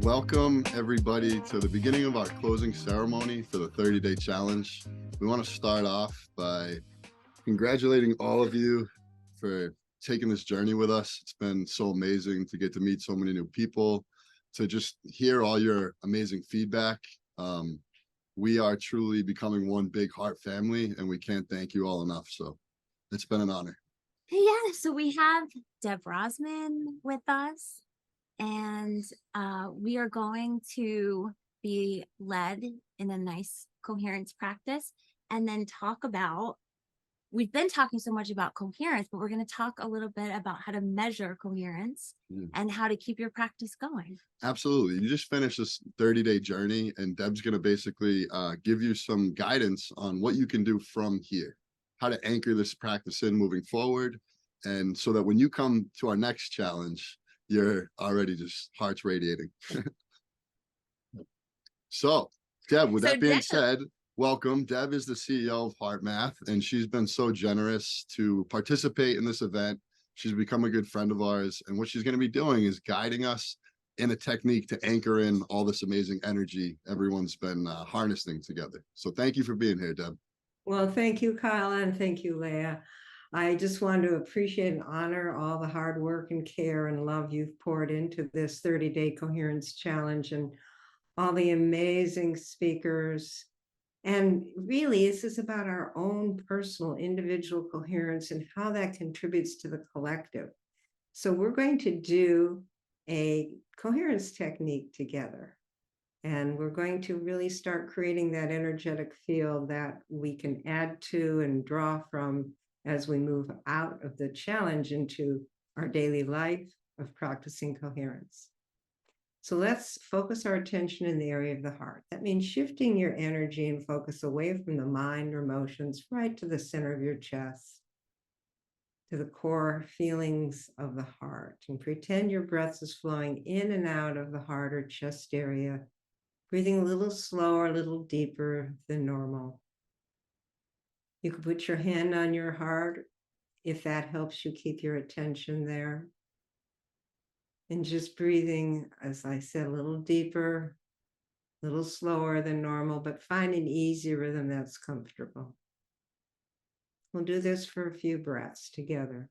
Welcome everybody to the beginning of our closing ceremony for the 30-day challenge. We want to start off by congratulating all of you for taking this journey with us. It's been so amazing to get to meet so many new people, to just hear all your amazing feedback. We are truly becoming one big heart family, and we can't thank you all enough. So it's been an honor. Yeah, so we have Deborah Rozman with us, and we are going to be led in a nice coherence practice and then talk about, we've been talking so much about coherence, but we're going to talk a little bit about how to measure coherence and how to keep your practice going. Absolutely. You just finished this 30-day journey, and Deb's going to basically give you some guidance on what you can do from here, how to anchor this practice in moving forward. And so that when you come to our next challenge, you're already just hearts radiating. So, Deb, with that being said, welcome. Deb is the CEO of HeartMath, and she's been so generous to participate in this event. She's become a good friend of ours, and what she's going to be doing is guiding us in a technique to anchor in all this amazing energy everyone's been harnessing together. So thank you for being here, Deb. Well, thank you, Kyle, and thank you, Leah. I just want to appreciate and honor all the hard work and care and love you've poured into this 30-day coherence challenge and all the amazing speakers. And really, this is about our own personal individual coherence and how that contributes to the collective. So we're going to do a coherence technique together. And we're going to really start creating that energetic field that we can add to and draw from as we move out of the challenge into our daily life of practicing coherence. So let's focus our attention in the area of the heart. That means shifting your energy and focus away from the mind or emotions right to the center of your chest, to the core feelings of the heart, and pretend your breath is flowing in and out of the heart or chest area, breathing a little slower, a little deeper than normal. You can put your hand on your heart if that helps you keep your attention there. And just breathing, as I said, a little deeper, a little slower than normal, but find an easy rhythm that's comfortable. We'll do this for a few breaths together.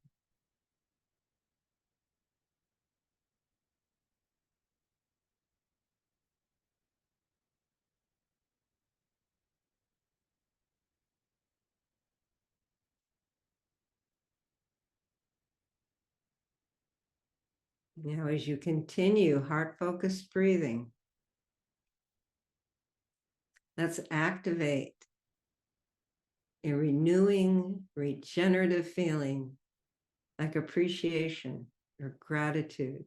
Now, as you continue heart-focused breathing, let's activate a renewing, regenerative feeling like appreciation or gratitude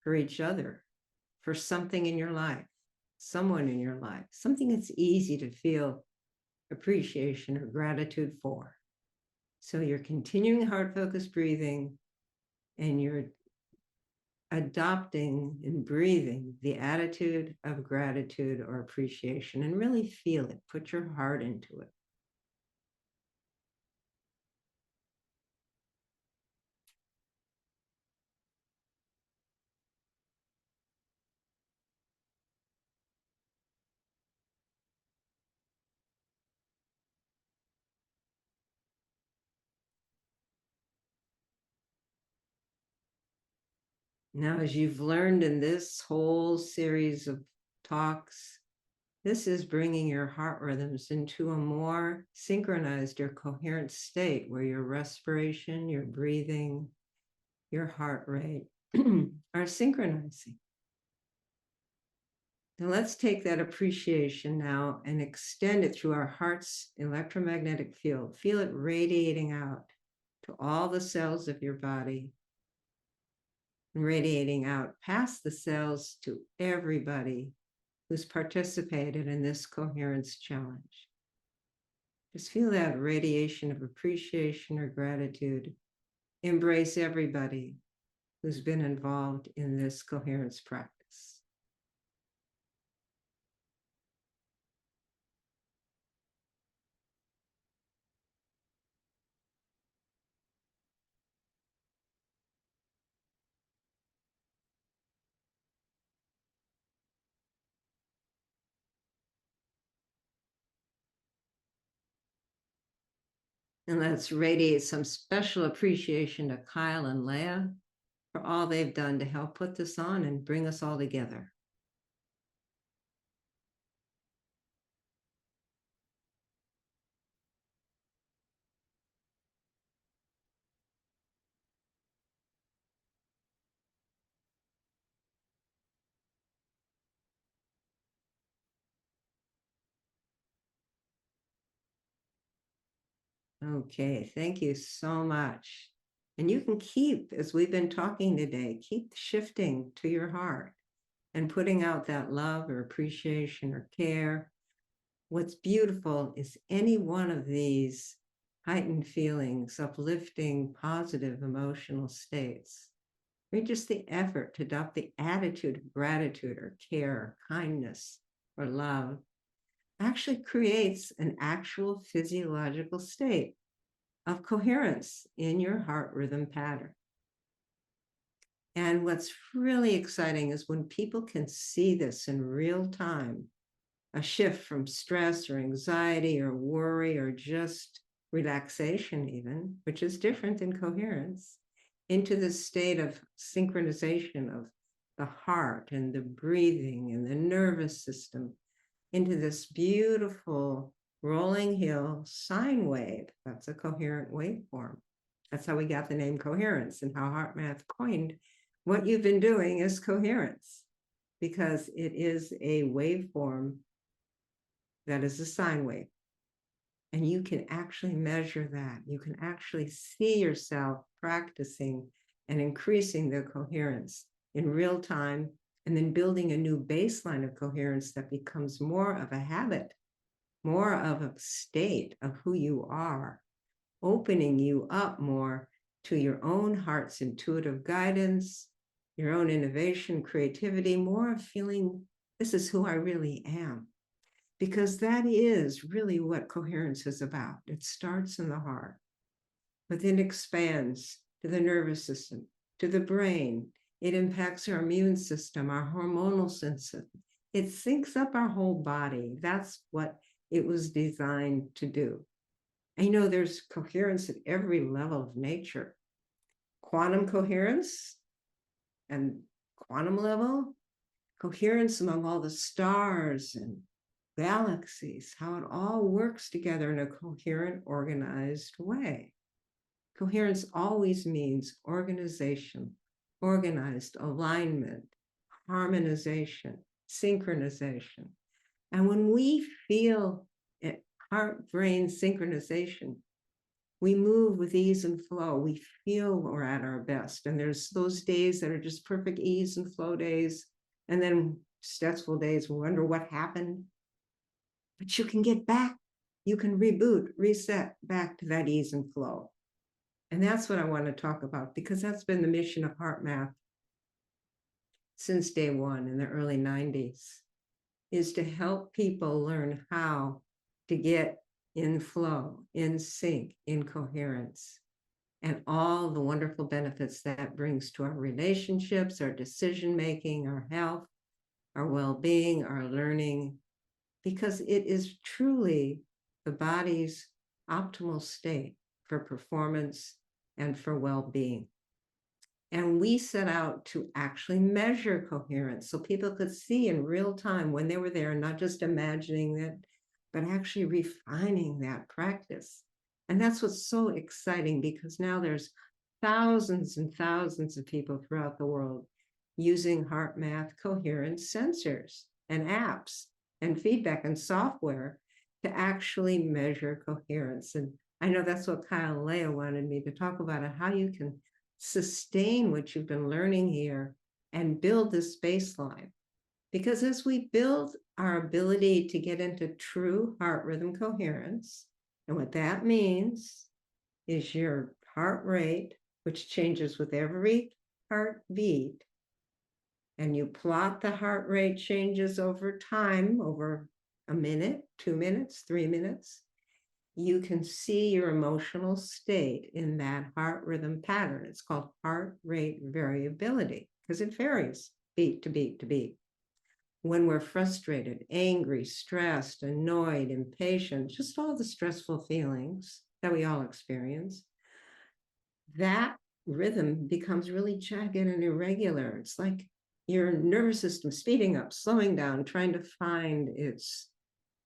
for each other, for something in your life, someone in your life, something that's easy to feel appreciation or gratitude for. So you're continuing heart-focused breathing, and you're adopting and breathing the attitude of gratitude or appreciation, and really feel it. Put your heart into it. Now, as you've learned in this whole series of talks, this is bringing your heart rhythms into a more synchronized or coherent state where your respiration, your breathing, your heart rate are synchronizing. Now let's take that appreciation now and extend it through our heart's electromagnetic field. Feel it radiating out to all the cells of your body, and radiating out past the cells to everybody who's participated in this coherence challenge. Just feel that radiation of appreciation or gratitude. Embrace everybody who's been involved in this coherence practice. And let's radiate some special appreciation to Kyle and Leah for all they've done to help put this on and bring us all together. Okay, thank you so much. And you can keep, as we've been talking today, keep shifting to your heart and putting out that love or appreciation or care. What's beautiful is any one of these heightened feelings, uplifting, positive emotional states. Just the effort to adopt the attitude of gratitude or care, or kindness or love actually creates an actual physiological state of coherence in your heart rhythm pattern. And what's really exciting is when people can see this in real time, a shift from stress or anxiety or worry or just relaxation even, which is different than coherence, into this state of synchronization of the heart and the breathing and the nervous system, into this beautiful rolling hill sine wave. That's a coherent waveform. That's how we got the name coherence, and how HeartMath coined what you've been doing is coherence, because it is a waveform that is a sine wave. And you can actually measure that. You can actually see yourself practicing and increasing the coherence in real time, and then building a new baseline of coherence that becomes more of a habit, more of a state of who you are, opening you up more to your own heart's intuitive guidance, your own innovation, creativity, more of feeling this is who I really am. Because that is really what coherence is about. It starts in the heart, but then expands to the nervous system, to the brain. It impacts our immune system, our hormonal system. It syncs up our whole body. That's what it was designed to do. And there's coherence at every level of nature. Quantum coherence and quantum level, coherence among all the stars and galaxies, how it all works together in a coherent, organized way. Coherence always means organization, organized alignment, harmonization, synchronization. And when we feel heart-brain synchronization, we move with ease and flow. We feel we're at our best. And there's those days that are just perfect ease and flow days. And then stressful days, we wonder what happened. But you can get back. You can reboot, reset back to that ease and flow. And that's what I want to talk about, because that's been the mission of HeartMath since day one in the early 90s, is to help people learn how to get in flow, in sync, in coherence, and all the wonderful benefits that brings to our relationships, our decision-making, our health, our well-being, our learning, because it is truly the body's optimal state for performance and for well-being. And we set out to actually measure coherence so people could see in real time when they were there, not just imagining it, but actually refining that practice. And that's what's so exciting, because now there's thousands and thousands of people throughout the world using HeartMath coherence sensors and apps and feedback and software to actually measure coherence. And I know that's what Kyle and Leah wanted me to talk about, and how you can sustain what you've been learning here and build this baseline. Because as we build our ability to get into true heart rhythm coherence, and what that means is your heart rate, which changes with every heartbeat, and you plot the heart rate changes over time, over a minute, 2 minutes, 3 minutes, you can see your emotional state in that heart rhythm pattern. It's called heart rate variability, because it varies beat to beat to beat. When we're frustrated, angry, stressed, annoyed, impatient, just all the stressful feelings, that we all experience, that rhythm becomes really jagged and irregular. It's like your nervous system speeding up, slowing down, trying to find its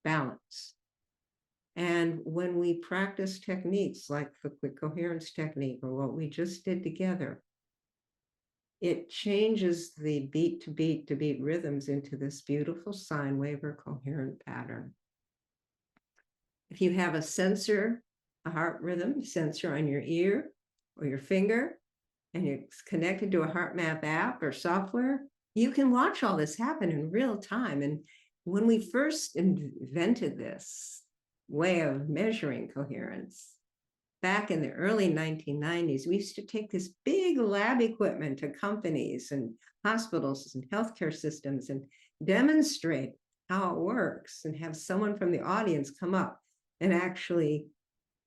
balance. And when we practice techniques like the quick coherence technique or what we just did together, it changes the beat to beat to beat rhythms into this beautiful sine wave or coherent pattern. If you have a sensor, a heart rhythm sensor on your ear or your finger, and it's connected to a HeartMath app or software, you can watch all this happen in real time. And when we first invented this way of measuring coherence, back in the early 1990s, we used to take this big lab equipment to companies and hospitals and healthcare systems and demonstrate how it works and have someone from the audience come up and actually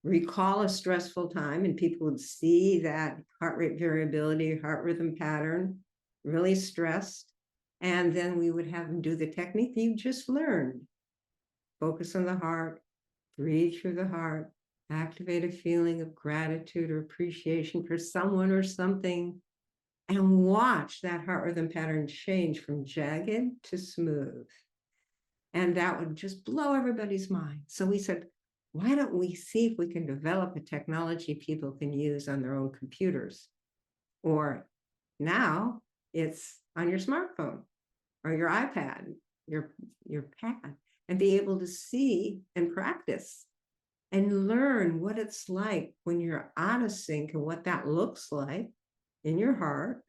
recall a stressful time, and people would see that heart rate variability, heart rhythm pattern, really stressed. And then we would have them do the technique that you just learned. Focus on the heart, breathe through the heart, activate a feeling of gratitude or appreciation for someone or something, and watch that heart rhythm pattern change from jagged to smooth. And that would just blow everybody's mind. So we said, why don't we see if we can develop a technology people can use on their own computers? Or now it's on your smartphone or your iPad, your pad, and be able to see and practice and learn what it's like when you're out of sync and what that looks like in your heart.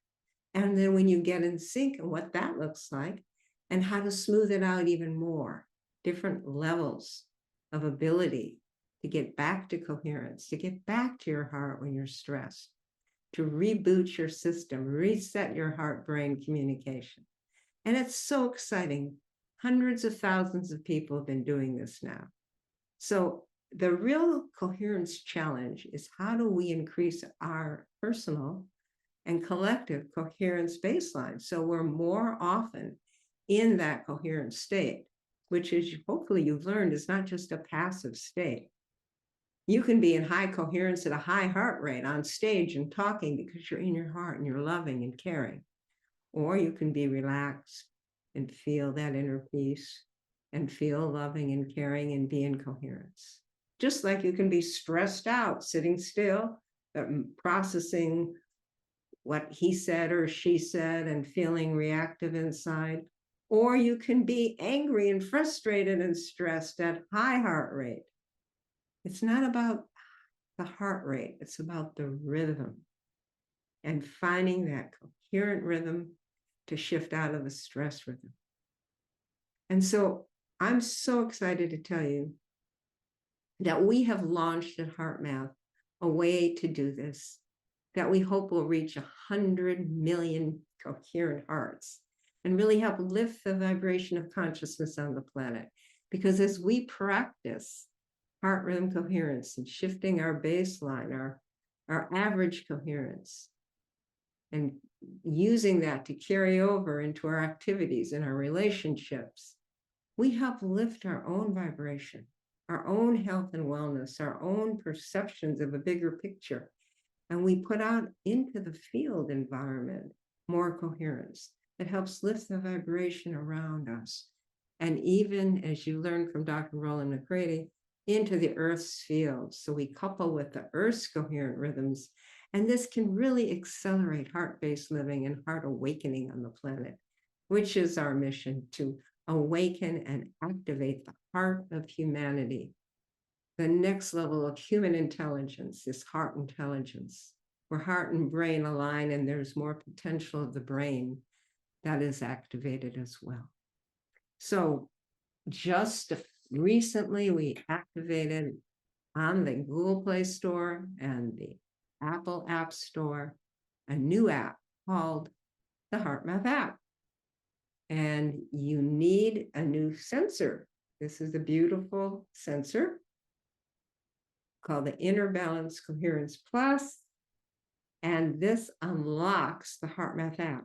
And then when you get in sync and what that looks like and how to smooth it out even more, different levels of ability to get back to coherence, to get back to your heart when you're stressed, to reboot your system, reset your heart-brain communication. And it's so exciting. Hundreds of thousands of people have been doing this now. So the real coherence challenge is, how do we increase our personal and collective coherence baseline so we're more often in that coherent state, which is, hopefully you've learned, is not just a passive state. You can be in high coherence at a high heart rate on stage and talking because you're in your heart and you're loving and caring. Or you can be relaxed and feel that inner peace and feel loving and caring and be in coherence. Just like you can be stressed out, sitting still, processing what he said or she said and feeling reactive inside. Or you can be angry and frustrated and stressed at high heart rate. It's not about the heart rate, it's about the rhythm and finding that coherent rhythm to shift out of the stress rhythm. And so I'm so excited to tell you that we have launched at HeartMath a way to do this that we hope will reach 100 million coherent hearts and really help lift the vibration of consciousness on the planet. Because as we practice heart rhythm coherence and shifting our baseline, our average coherence, and using that to carry over into our activities and our relationships, we help lift our own vibration, our own health and wellness, our own perceptions of a bigger picture. And we put out into the field environment more coherence that helps lift the vibration around us. And even, as you learned from Dr. Roland McCready, into the Earth's field. So we couple with the Earth's coherent rhythms, and this can really accelerate heart-based living and heart awakening on the planet, which is our mission, to awaken and activate the heart of humanity. The next level of human intelligence is heart intelligence, where heart and brain align, and there's more potential of the brain that is activated as well. So just recently, we activated on the Google Play Store and the Apple App Store a new app called the HeartMath App. And you need a new sensor. This is a beautiful sensor called the Balance Coherence Plus. And this unlocks the HeartMath App.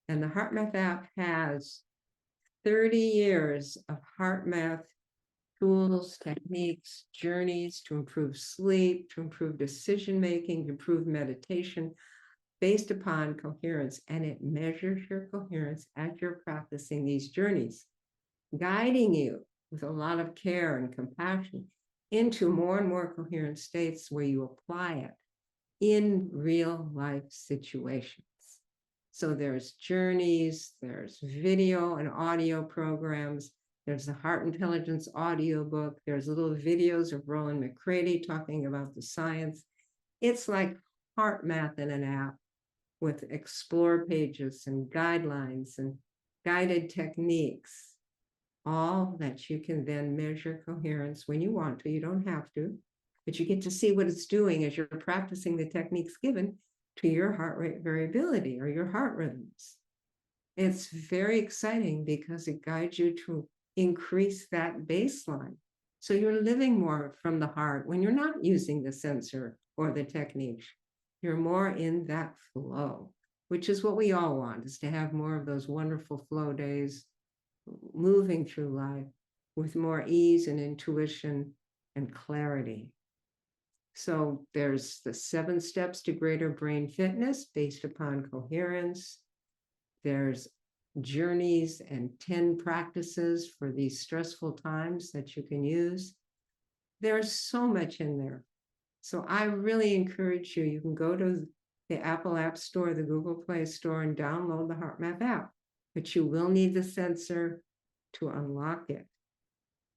And the HeartMath App has 30 years of HeartMath tools, techniques, journeys to improve sleep, to improve decision-making, to improve meditation based upon coherence. And it measures your coherence as you're practicing these journeys, guiding you with a lot of care and compassion into more and more coherent states where you apply it in real life situations. So there's journeys, there's video and audio programs, there's the Heart Intelligence audiobook, there's little videos of Roland McCready talking about the science. It's like HeartMath in an app with explore pages and guidelines and guided techniques, all that you can then measure coherence when you want to. You don't have to, but you get to see what it's doing as you're practicing the techniques given to your heart rate variability or your heart rhythms. It's very exciting because it guides you to increase that baseline. So you're living more from the heart when you're not using the sensor or the technique. You're more in that flow, which is what we all want, is to have more of those wonderful flow days, moving through life with more ease and intuition and clarity. So there's the 7 steps to greater brain fitness based upon coherence. There's journeys and 10 practices for these stressful times that you can use. There's so much in there. So I really encourage you, you can go to the Apple App Store, the Google Play Store, and download the HeartMath app, but you will need the sensor to unlock it.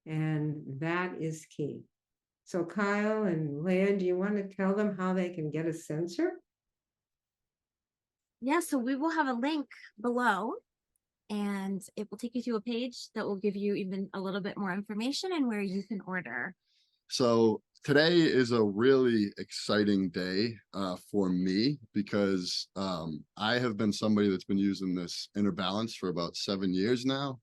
And that is key. So Kyle and Leah, do you want to tell them how they can get a sensor? Yeah, so we will have a link below, and it will take you to a page that will give you even a little bit more information and where you can order. So today is a really exciting day for me because I have been somebody that's been using this inner balance for about 7 years now.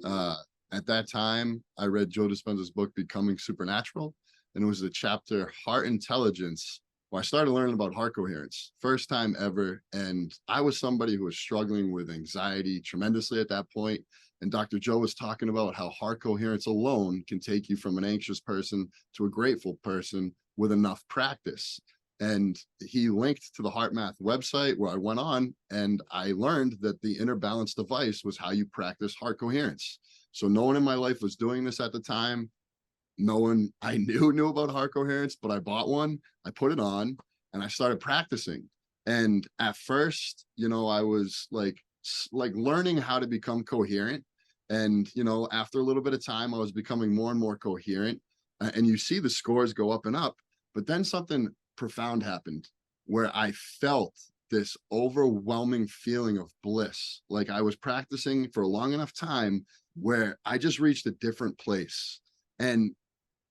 At that time, I read Joe Dispenza's book, Becoming Supernatural, and it was the chapter Heart Intelligence, where I started learning about heart coherence, first time ever. And I was somebody who was struggling with anxiety tremendously at that point. And Dr. Joe was talking about how heart coherence alone can take you from an anxious person to a grateful person with enough practice. And he linked to the HeartMath website, where I went on and I learned that the inner balance device was how you practice heart coherence. So no one in my life was doing this at the time. No one I knew about heart coherence, but I bought one, I put it on, and I started practicing. And at first, I was like learning how to become coherent. And, after a little bit of time, I was becoming more and more coherent. And you see the scores go up and up. But then something profound happened where I felt this overwhelming feeling of bliss. Like I was practicing for a long enough time where I just reached a different place. And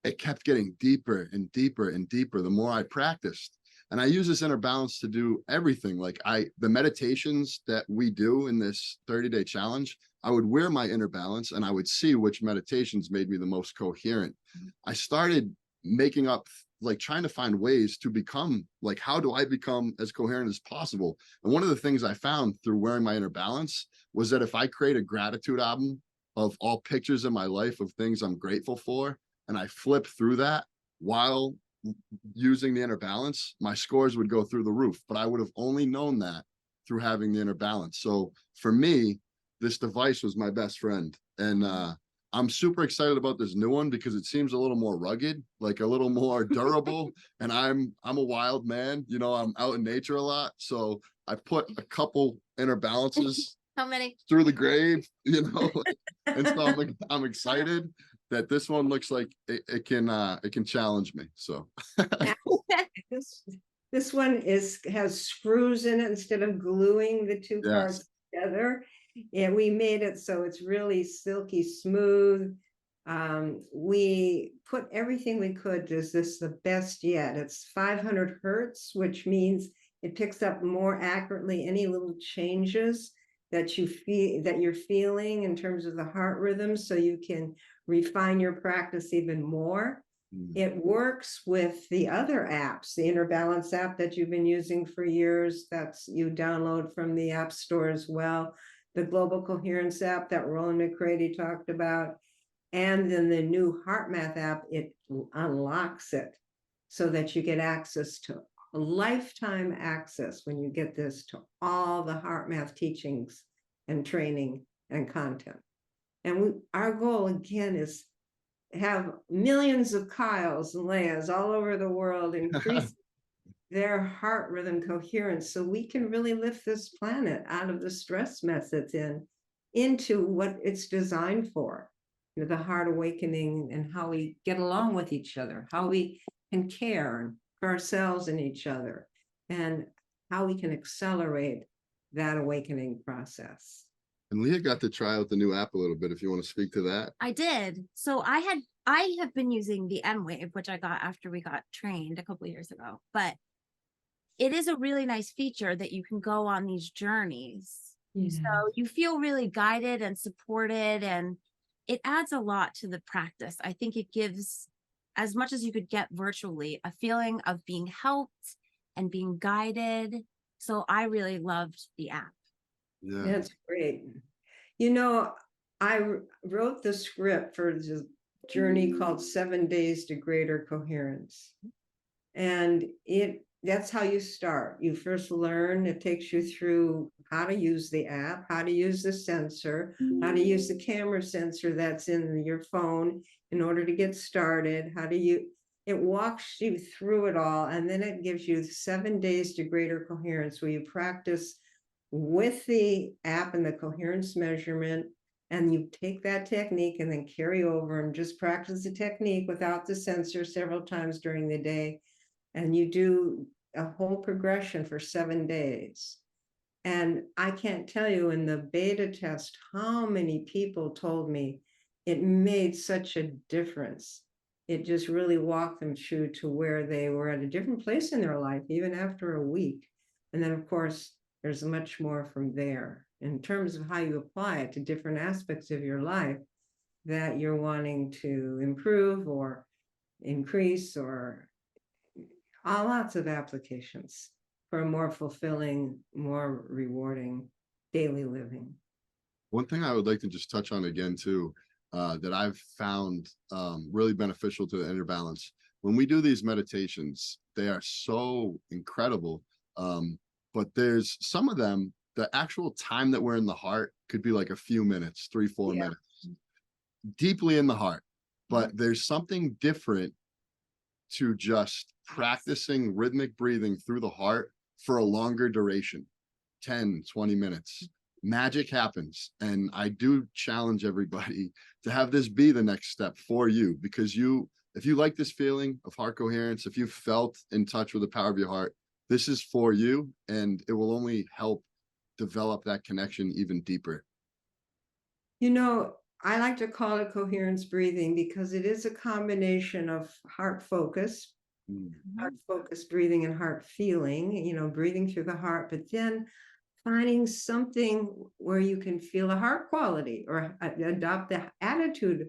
it kept getting deeper and deeper and deeper the more I practiced. And I use this inner balance to do everything. Like the meditations that we do in this 30-day challenge, I would wear my inner balance and I would see which meditations made me the most coherent. I started making up, trying to find ways to become, how do I become as coherent as possible? And one of the things I found through wearing my inner balance was that if I create a gratitude album of all pictures in my life of things I'm grateful for, and I flip through that while using the inner balance, my scores would go through the roof. But I would have only known that through having the inner balance. So for me, this device was my best friend. And I'm super excited about this new one because it seems a little more rugged, like a little more durable. And I'm a wild man, I'm out in nature a lot. So I put a couple inner balances How many? through the grave, and so I'm excited that this one looks like it can challenge me. So this one has screws in it instead of gluing the two yes. parts together. And we made it so it's really silky smooth. We put everything we could. Is this the best yet? It's 500 hertz, which means it picks up more accurately any little changes that you're feeling in terms of the heart rhythm, so you can refine your practice even more. It works with the other apps, the Inner Balance app that you've been using for years, that's you download from the App Store as well, the Global Coherence app that Roland McCready talked about, And then the new HeartMath app, it unlocks it so that you get access to lifetime access when you get this to all the HeartMath teachings and training and content. And our goal again is have millions of Kyles and Leahs all over the world increase their heart rhythm coherence so we can really lift this planet out of the stress mess it's in into what it's designed for. You know, the heart awakening and how we get along with each other, how we can care for ourselves and each other, and how we can accelerate that awakening process. And Leah got to try out the new app a little bit, if you want to speak to that. I did. So I have been using the M-Wave, which I got after we got trained a couple of years ago, but it is a really nice feature that you can go on these journeys. So you feel really guided and supported, and it adds a lot to the practice. I think it gives, as much as you could get virtually, a feeling of being helped and being guided. So I really loved the app. Yeah. That's great. You know, I wrote the script for the journey called 7 Days to Greater Coherence. And that's how you start. You first learn, it takes you through how to use the app, how to use the sensor, how to use the camera sensor that's in your phone in order to get started, it walks you through it all. And then it gives you 7 days to greater coherence where you practice with the app and the coherence measurement. And you take that technique and then carry over and just practice the technique without the sensor several times during the day. And you do a whole progression for 7 days. And I can't tell you in the beta test how many people told me it made such a difference. It just really walked them through to where they were at a different place in their life, even after a week. And then, of course, there's much more from there in terms of how you apply it to different aspects of your life that you're wanting to improve or increase, or lots of applications for a more fulfilling, more rewarding daily living. One thing I would like to just touch on again too, that I've found really beneficial to the inner balance. When we do these meditations, they are so incredible. But there's some of them, the actual time that we're in the heart could be like a few minutes, 3-4 minutes, deeply in the heart. But there's something different to just practicing rhythmic breathing through the heart for a longer duration, 10-20 minutes. Magic happens. And I do challenge everybody to have this be the next step for you, because if you like this feeling of heart coherence, if you felt in touch with the power of your heart, this is for you, and it will only help develop that connection even deeper. You know, I like to call it coherence breathing because it is a combination of heart focus, heart focused breathing and heart feeling, you know, breathing through the heart, but then finding something where you can feel a heart quality or adopt the attitude,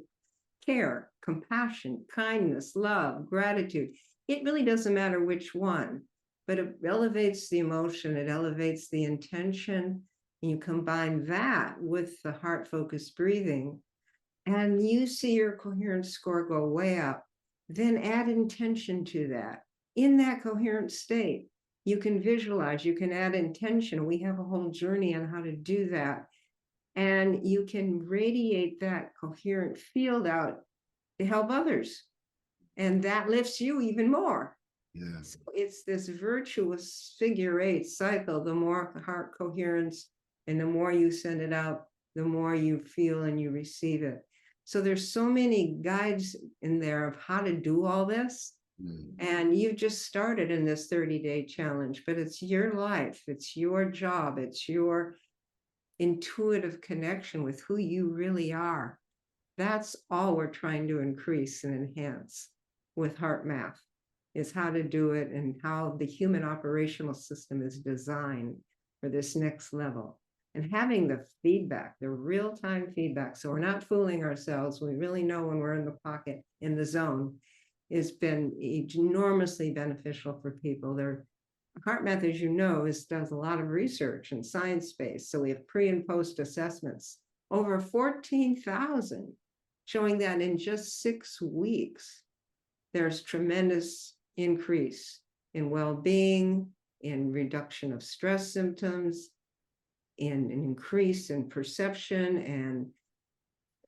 care, compassion, kindness, love, gratitude. It really doesn't matter which one, but it elevates the emotion, it elevates the intention. And you combine that with the heart-focused breathing, and you see your coherence score go way up. Then add intention to that. In that coherent state, you can visualize, you can add intention. We have a whole journey on how to do that. And you can radiate that coherent field out to help others. And that lifts you even more. Yeah. So it's this virtuous figure 8 cycle. The more heart coherence and the more you send it out, the more you feel and you receive it. So there's so many guides in there of how to do all this. And you've just started in this 30-day challenge, but it's your life, it's your job, it's your intuitive connection with who you really are. That's all we're trying to increase and enhance with HeartMath, is how to do it and how the human operational system is designed for this next level. And having the feedback, the real-time feedback, so we're not fooling ourselves. We really know when we're in the pocket, in the zone, has been enormously beneficial for people. HeartMath, as you know, does a lot of research and science-based. So we have pre and post assessments, over 14,000 showing that in just 6 weeks, there's tremendous increase in well-being, in reduction of stress symptoms, in an increase in perception and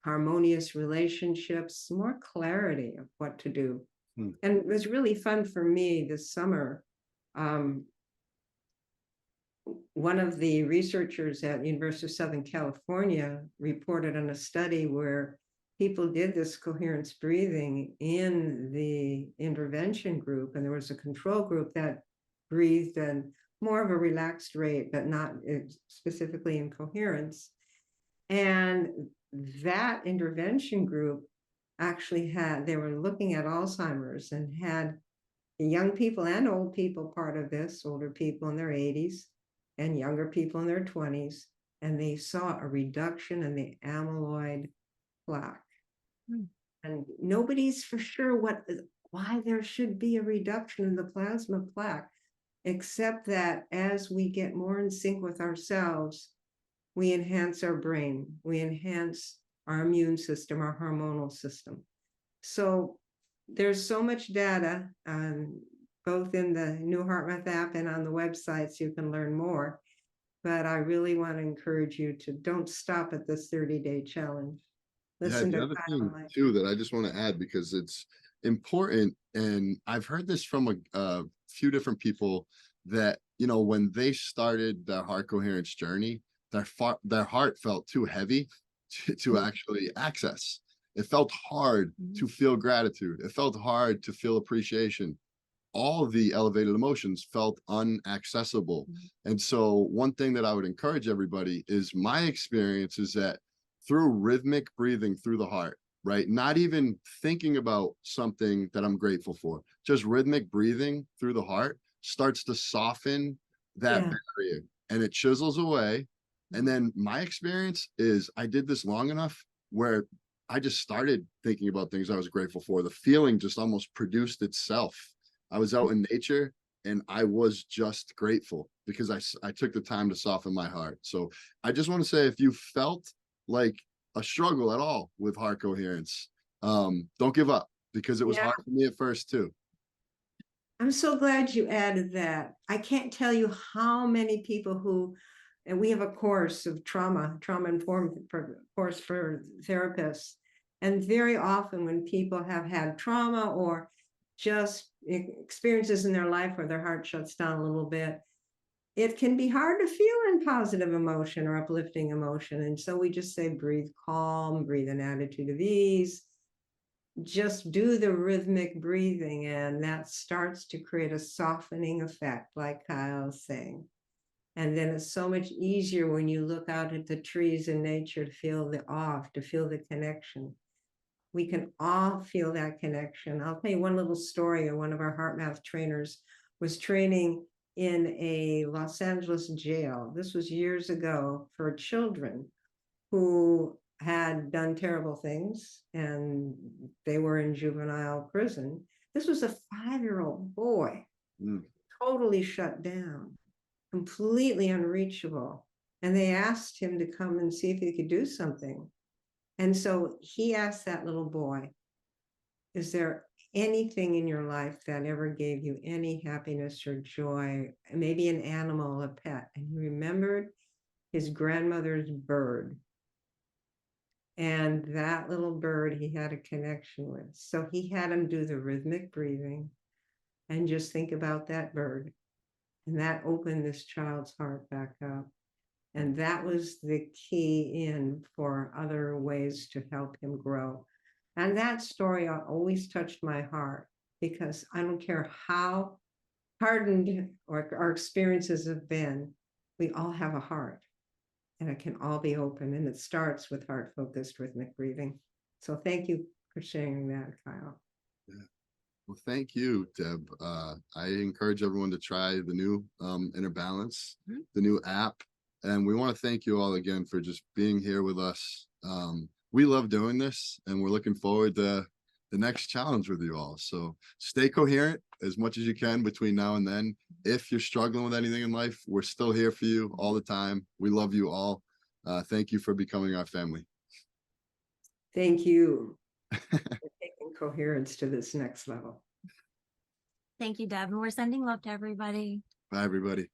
harmonious relationships, more clarity of what to do. And it was really fun for me this summer. One of the researchers at University of Southern California reported on a study where people did this coherence breathing in the intervention group, and there was a control group that breathed at more of a relaxed rate, but not specifically in coherence. And that intervention group actually they were looking at Alzheimer's and had young people and old people part of this, older people in their 80s and younger people in their 20s, and they saw a reduction in the amyloid plaque. And nobody's for sure why there should be a reduction in the plasma plaque, except that as we get more in sync with ourselves, we enhance our brain, we enhance our immune system, our hormonal system. So there's so much data, both in the new HeartMath app and on the websites, you can learn more. But I really want to encourage you to don't stop at this 30-day challenge. Listen The to other Kyle. thing too that I just want to add, because it's important, and I've heard this from a few different people, that when they started their heart coherence journey, their heart felt too heavy to actually access. It felt hard to feel gratitude. It felt hard to feel appreciation. All the elevated emotions felt unaccessible. And so one thing that I would encourage everybody is, my experience is that through rhythmic breathing through the heart, right? Not even thinking about something that I'm grateful for, just rhythmic breathing through the heart starts to soften that barrier, and it chisels away. And then my experience is, I did this long enough where I just started thinking about things I was grateful for. The feeling just almost produced itself. I was out in nature and I was just grateful because I took the time to soften my heart. So I just want to say, if you felt like a struggle at all with heart coherence, don't give up, because it was hard for me at first too. I'm so glad you added that. I can't tell you how many people and we have a course of trauma-informed course for therapists. And very often when people have had trauma or just experiences in their life where their heart shuts down a little bit, it can be hard to feel in positive emotion or uplifting emotion. And so we just say, breathe calm, breathe an attitude of ease, just do the rhythmic breathing, and that starts to create a softening effect, like Kyle's saying. And then it's so much easier when you look out at the trees in nature to feel the awe, to feel the connection. We can all feel that connection. I'll tell you one little story. One of our HeartMath trainers was training in a Los Angeles jail. This was years ago, for children who had done terrible things and they were in juvenile prison. This was a 5-year-old boy, totally shut down, completely unreachable. And they asked him to come and see if he could do something. And so he asked that little boy, is there anything in your life that ever gave you any happiness or joy? Maybe an animal, a pet. And he remembered his grandmother's bird. And that little bird he had a connection with. So he had him do the rhythmic breathing and just think about that bird. And that opened this child's heart back up. And that was the key in for other ways to help him grow. And that story always touched my heart, because I don't care how hardened our experiences have been, we all have a heart. And it can all be open. And it starts with heart-focused rhythmic breathing. So thank you for sharing that, Kyle. Yeah. Well, thank you, Deb. I encourage everyone to try the new Inner Balance, the new app. And we want to thank you all again for just being here with us. We love doing this, and we're looking forward to the next challenge with you all. So stay coherent as much as you can between now and then. If you're struggling with anything in life, we're still here for you all the time. We love you all. Thank you for becoming our family. Thank you for taking coherence to this next level. Thank you, Deb. And we're sending love to everybody. Bye, everybody.